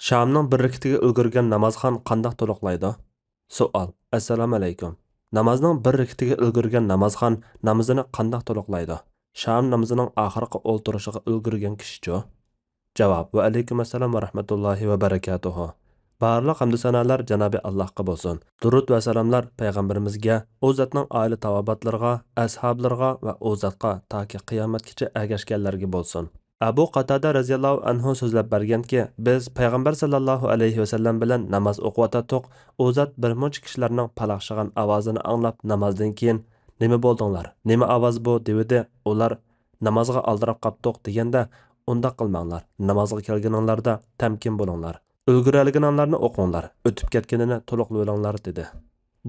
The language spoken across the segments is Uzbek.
Shamning bir rakatiga ulgurgan namozxon qandoq to'liqlaydi? Savol. Assalomu alaykum. Namozning bir rakatiga ulgurgan namozxon namozini qandoq to'liqlaydi? Sham namozining oxirgi o'ltirishiga ulgurgan kishi-chi? Javob. Va alaykum assalom va rahmatullohi va barakatuh. Barliq hamd sanolar Janobi Allohga bo'lsin. Durud va salomlar payg'ambarimizga, u zotning oila tavobatlariga, ashablariga va u zotga toki qiyomatgacha ergashganlarga bo'lsin. Abu Qatada radhiyallohu anhu so'zlab berganki, biz payg'ambar sallallohu alayhi vasallam bilan namoz o'qiyotdik. U zot bir muncha kishilarning palaqshagan ovozini anglab namozdan keyin "Nima bo'ldinglar? Nima ovoz bu?" dedi. Ular namozga aldirab qopdiq deganda, "Undaq qilmanglar. Namozga kelganinglarda tamkin bo'linglar. Ulguralganinglarni o'qinglar. O'tib ketganini to'liqlanglar" dedi.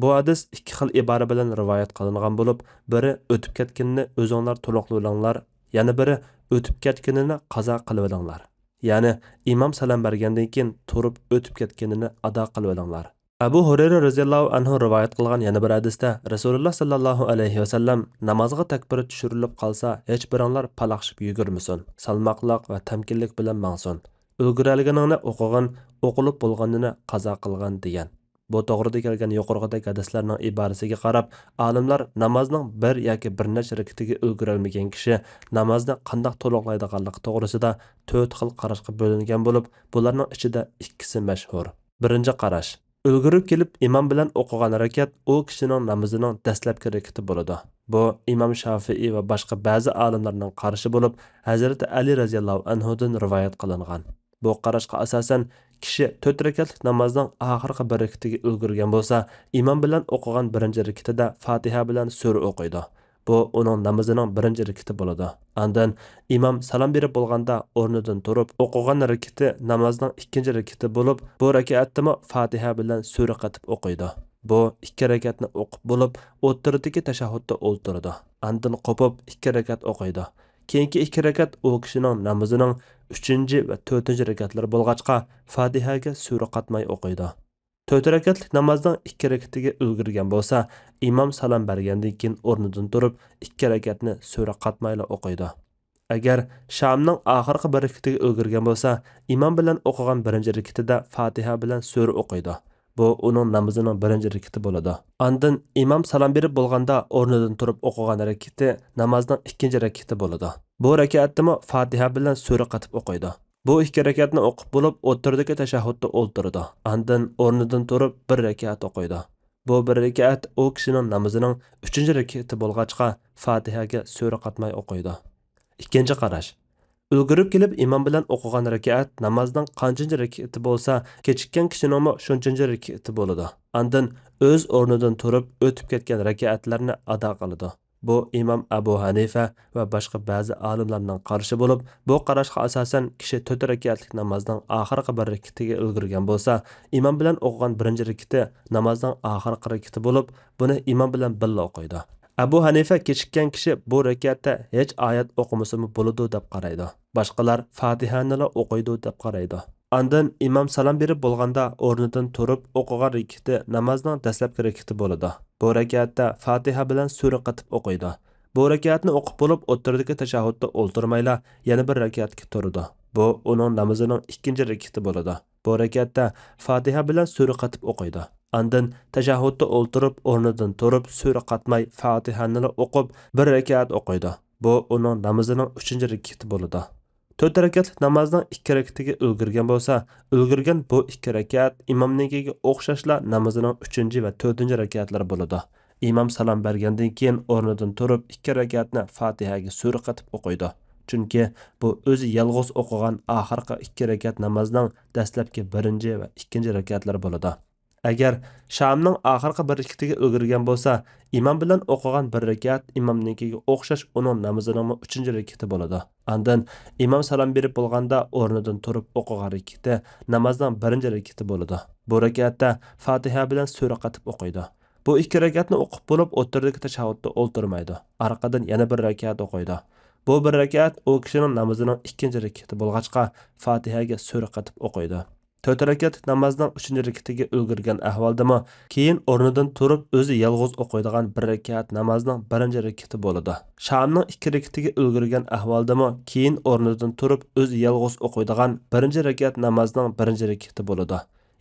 Bu hadis ikki xil ibora bilan rivoyat qilingan bo'lib, biri o'tib ketganini o'zinglar to'liqlanglar, yana biri o'tib ketganini qazo qilib olinglar. Ya'ni imom salom bergandan keyin turib o'tib ketganini ado qilib olinglar. Abu Hurayra radhiyallohu anhu rivoyat qilgan yana bir hadisda Rasululloh sallallohu alayhi vasallam namozga takbir tushirilib qolsa, hech biringlar palaxshib yugurmasin, salmoqliq va tamkinlik bilan mangsin. Ulguralganingni o'qigan, o'qilib bo'lganini qazo qilgan degan. Bu to'g'rida kelgan yuqoridagi hadislarning iborasiga qarab, olimlar namozning bir yoki bir necha rakatiga ulguralmagan kishi namozni qandoq to'liqlaydiganligi to'g'risida 4 xil qarashga bo'lingan bo'lib, bularning ichida ikkisi mashhur. Birinchi qarash. Ulgurib kelib imom bilan o'qigan rakat u kishining namozining dastlabki rakati bo'ladi. Bu Imom Shafiiy va boshqa ba'zi olimlarning qarashi bo'lib, Hazrat Ali radhiyallohu anhu dan rivoyat qilingan. Bu qarashga asosan kishi 4 rakatlik namozning oxirgi bir rakatiga ulgurgan bo'lsa, imom bilan o'qigan birinchi rakatida Fatiha bilan sura o'qiydi. Bu uning namozining birinchi rakati bo'ladi. Andan imom salom berib bo'lganda o'rnidan turib o'qigan rakati namozning ikkinchi rakati bo'lib, bu rakatda Fatiha bilan sura qatib o'qiydi. Bu ikki rakatni o'qib bo'lib, o'rtadagi tashahhudda o'ltiradi. Andan qopib ikki rakat o'qiydi. Keyingi ikki rakat u kishining namozining 3 va 4 rakatlari bo'lg'achqa Fatihaga sura qatmay o'qiydi. 4 rakatlik namozning 2 rakatiga ulgurgan bo'lsa, imom salom bergandan keyin o'rnidan turib 2 rakatni sura qatmayla o'qiydi. Agar shamning oxirgi bir rakatiga ulgurgan bo'lsa, imom bilan o'qigan birinchi rakatida Fatiha bilan sura o'qiydi. Bu uning namozining birinchi rakati bo'ladi. Ondan imom salom berib bo'lganda o'rnidan turib o'qigan rakati namozning ikkinchi rakati bo'ladi. Bu rakatda Fatiha bilan sura qatib o'qiydi. Bu ikki rakatni o'qib bo'lib, o'rtadagi tashahhudda o'ltirdi. Ondan o'rnidan turib bir rakat o'qiydi. Bu bir rakat u kishining namozining 3-rakati bo'lg'achqa Fatihaga sura qatmay o'qiydi. Ikkinchi qarash. Ulgurib kelib imom bilan o'qigan rakat namozning qanchinchi rakati bo'lsa, kechikkan kishining shuncha rakati bo'ladi. Ondan o'z o'rnidan turib o'tib ketgan rakatlarni ado qiladi. Bu imom Abu Hanifa va boshqa ba'zi olimlarning qarashi bo'lib, bu qarashga asosan kishi 4 rakatlik namozning oxirgi bir rakatiga ulgurgan bo'lsa, imom bilan o'qigan birinchi rakati namozning oxirgi rakati bo'lib, buni imom bilan birga o'qiydi. Abu Hanifa kechikkan kishi bu rakatda hech oyat o'qimasa bo'ladi deb qaraydi. Boshqalar Fatihani o'qiydi deb qaraydi. Ondan imom salom berib bo'lganda o'rnidan turib o'qigan rakati namozning dastlabki rakati bo'ladi. Bu rakatda Fatiha bilan sura qatib o'qiydi. Bu rakatni o'qib bo'lib o'rtadagi tashahhudda o'ltirmayla yana bir rakatga turadi. Bu uning namozining ikkinchi rakati bo'ladi. Bu rakatda Fatiha bilan sura qatib o'qiydi. Ondan tashahhudda o'ltirib o'rnidan turib sura qatmay Fatihani o'qib bir rakat o'qiydi. Bu uning namozining 3-rakati bo'ladi. 4 rakatlik namozning 2 rakatiga ulgurgan bo'lsa, ulgurgan bu 2 rakat imomnikiga o'xshashla namozining 3 va 4 rakatlari bo'ladi. Imom salom bergandan keyin o'rnidan turib 2 rakatni Fatihaga sura qatib o'qiydi. Chunki bu o'zi yolg'iz o'qigan oxirgi 2 rakat namozning dastlabki 1 va 2 rakatlari bo'ladi. Agar shamning oxirgi bir rakatiga ulgurgan bo'lsa, imom bilan o'qigan bir rakat imomnikiga o'xshash uning namozining 3-rakati bo'ladi. Ondan imom salom berib bo'lganda o'rnidan turib o'qigan rakati namozning 1-rakati bo'ladi. Bu rakatda Fatiha bilan sura qatib o'qiydi. Bu 2 rakatni o'qib bo'lib o'rtadagi tashahhudda o'ltirmaydi. Orqadan yana bir rakat o'qiydi. Bu bir rakat u kishining namozining 2-rakati bo'lg'achqa Fatihaga sura qatib o'qiydi. 4 rakat namozning 3-chi rakatiga ulgurgan ahvoldami, keyin o'rnidan turib o'zi yolg'iz o'qiydigan 1 rakat namozning 1-chi rakati bo'ladi. Shamning 2 rakatiga ulgurgan ahvoldami, keyin o'rnidan turib o'zi yolg'iz o'qiydigan 1-chi rakat namozning 1-chi rakati bo'ladi.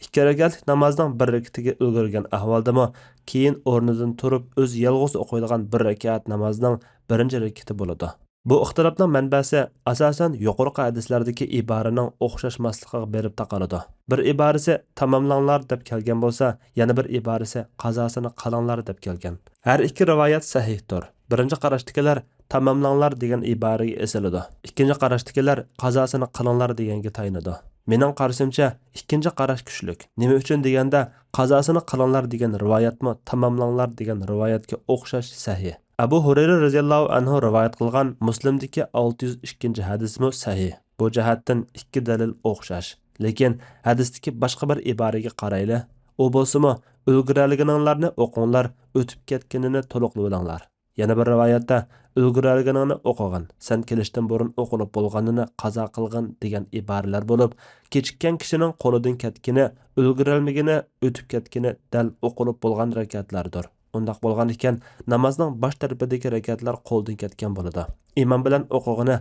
2 rakatlik namozning 1 rakatiga ulgurgan ahvoldami, keyin o'rnidan turib o'zi yolg'iz o'qiydigan 1 rakat namozning 1-chi rakati bo'ladi. Bu ixtilofning manbasi asosan yuqorqi hadislardagi iboraning o'xshashmasligiga berib taqaladi. Bir iborasi tamomlanglar deb kelgan bo'lsa, yana bir iborasi qazosini qilinglar deb kelgan. Har ikki rivoyat sahihdir. Birinchi qarashdagilar tamomlanglar degan iboraga esiladi. Ikkinchi qarashdagilar qazosini qilinglar deganga tayinadi. Mening qarashimcha, ikkinchi qarash kuchlik. Nima uchun deganda, qazosini qilinglar degan rivoyatmi tamomlanglar degan rivoyatga o'xshash sahih. Abu Hurayra radhiyallohu anhu rivoyat qilgan Muslimdagi 602-hadismi sahih. Bu jihatdan ikki dalil o'xshash. Lekin hadisdagi boshqa bir iboraga qarayli. U bo'lsa-mu, ulguralganinglarni o'qinglar, o'tib ketganini to'liqlab olinglar. Yana bir rivoyatda ulguralganingni o'qig'in, sen kelishdan burun o'qilib bo'lganini qazo qilgin degan iboralar bo'lib, kechikkan kishining qo'lidan ketgani, ulguralmagani, o'tib ketgani dal o'qilib bo'lgan rakatlardir. Undaq bo'lgan ekan, namozning bosh tarafidagi rakatlar qo'ldan ketgan bo'ladi. Imom bilan o'qig'ini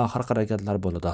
oxirgi rakatlar bo'ladi.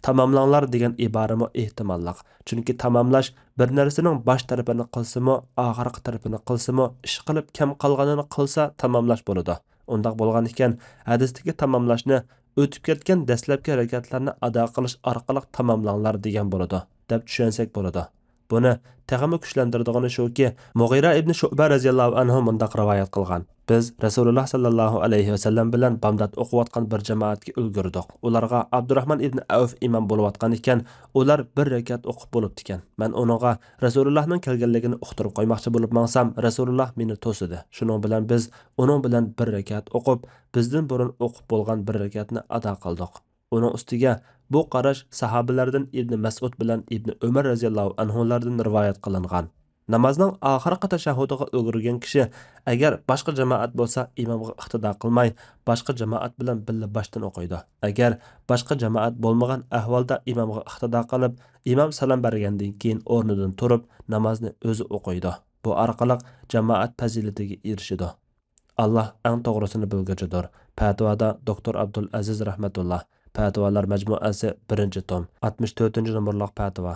Tamomlanglar degan iborami ehtimolliq. Chunki tamomlash bir narsaning bosh tarafini qilsa-mu, oxirgi tarafini qilsa-mu, ish qilib kam qolganini qilsa tamomlash bo'ladi. Undaq bo'lgan ekan, hadisdagi tamomlashni o'tib ketgan dastlabki rakatlarni ado qilish orqali tamomlanglar degan bo'ladi, deb tushunsak bo'ladi. Buni texmi kuchlantirdigani shuki, Mughira ibn Shu'ba radhiyallohu anhu mundaq rivoyat qilgan. Biz Rasululloh sallallohu alayhi va sallam bilan bomdod o'qiyotgan bir jamoatga ulgurdik. Ularga Abdurrahman ibn Avf imom bo'layotgan ekan, ular bir rakat o'qib bo'libdi ekan. Men uninga Rasulullohning kelganligini uqtirib qo'ymoqchi bo'lib mansam, Rasululloh meni to'sidi. Shuning bilan biz uning bilan bir rakat o'qib, bizdan burun o'qib bo'lgan bir rakatni ado qildik. Uning ustiga bu qarash sahobalardan Ibn Mas'ud bilan Ibn Umar radhiyallohu anhulardan rivoyat qilingan. Namozning oxirgi tashahhudiga ulgurgan kishi agar boshqa jamoat bo'lsa imomga iqtido qilmay, boshqa jamoat bilan birga boshdan o'qiydi. Agar boshqa jamoat bo'lmagan ahvolda imomga iqtido qilib, imom salom bergandan keyin o'rnidan turib namozni o'zi o'qiydi. Bu orqali jamoat fazilatiga erishadi. Allah eng to'g'risini bilguchidir. Fatvoda Doktor Abdul Aziz rahmatullah Fatvalar majmuasi 1-tom 64-nomorliq fatva.